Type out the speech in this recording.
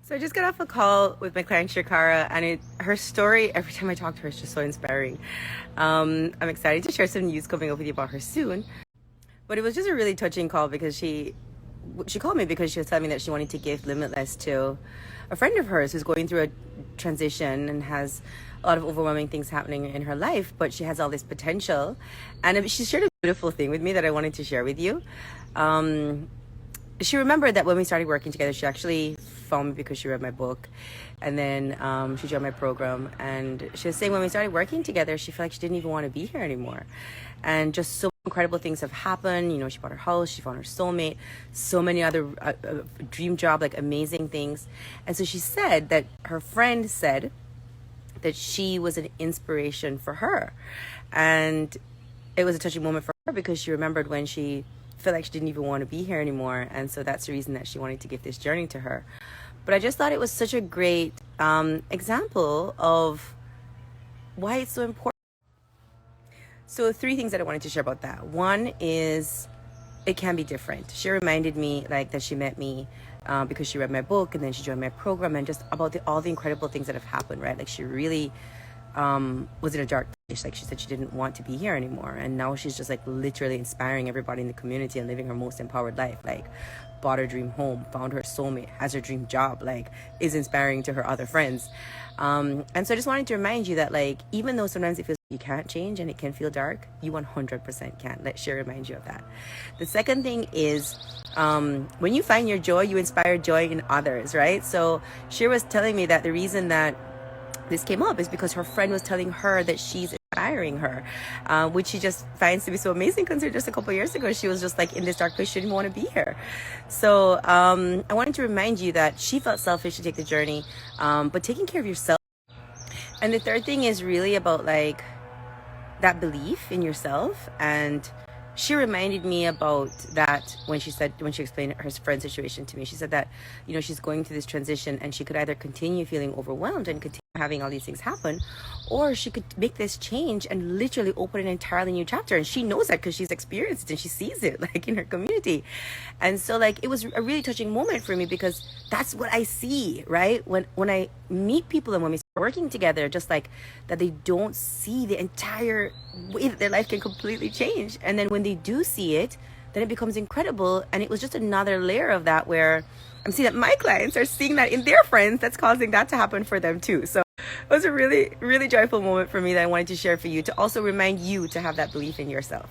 So I just got off a call with my client Shakara, and her story, every time I talk to her, is just so inspiring. I'm excited to share some news coming up with you about her soon. But it was just a really touching call because she called me because she was telling me that she wanted to give Limitless to a friend of hers who's going through a transition and has a lot of overwhelming things happening in her life, but she has all this potential. And she shared a beautiful thing with me that I wanted to share with you. She remembered that when we started working together, she actually found me because she read my book, and then she joined my program. And she was saying when we started working together, she felt like she didn't even want to be here anymore, and just so incredible things have happened. You know, she bought her house, she found her soulmate, so many other dream job, like amazing things. And so she said that her friend said that she was an inspiration for her, and it was a touching moment for her because she remembered when she felt like she didn't even want to be here anymore, and so that's the reason that she wanted to give this journey to her. But I just thought it was such a great example of why it's so important. So three things that I wanted to share about that. One is it can be different. She reminded me like that she met me because she read my book, and then she joined my program, and just about all the incredible things that have happened, right? Like she really was in a dark place. Like she said she didn't want to be here anymore, and now she's just like literally inspiring everybody in the community and living her most empowered life. Like bought her dream home, found her soulmate, has her dream job, like is inspiring to her other friends. And so I just wanted to remind you that like even though sometimes it feels like you can't change and it can feel dark, you 100% can. Let Cher remind you of that. The second thing is when you find your joy, you inspire joy in others, right? So Cher was telling me that the reason that this came up is because her friend was telling her that she's inspiring her, which she just finds to be so amazing, considering just a couple of years ago she was just like in this dark place, she didn't want to be here. So I wanted to remind you that she felt selfish to take the journey, but taking care of yourself. And the third thing is really about like that belief in yourself. And she reminded me about that when she explained her friend's situation to me. She said that, you know, she's going through this transition and she could either continue feeling overwhelmed and continue having all these things happen, or she could make this change and literally open an entirely new chapter. And she knows that because she's experienced it and she sees it like in her community. And so like it was a really touching moment for me because that's what I see, right? When I meet people and when we start working together, just like that, they don't see the entire way that their life can completely change. And then when they do see it, then it becomes incredible. And it was just another layer of that where I'm seeing that my clients are seeing that in their friends, that's causing that to happen for them too. So it was a really, really joyful moment for me that I wanted to share for you, to also remind you to have that belief in yourself.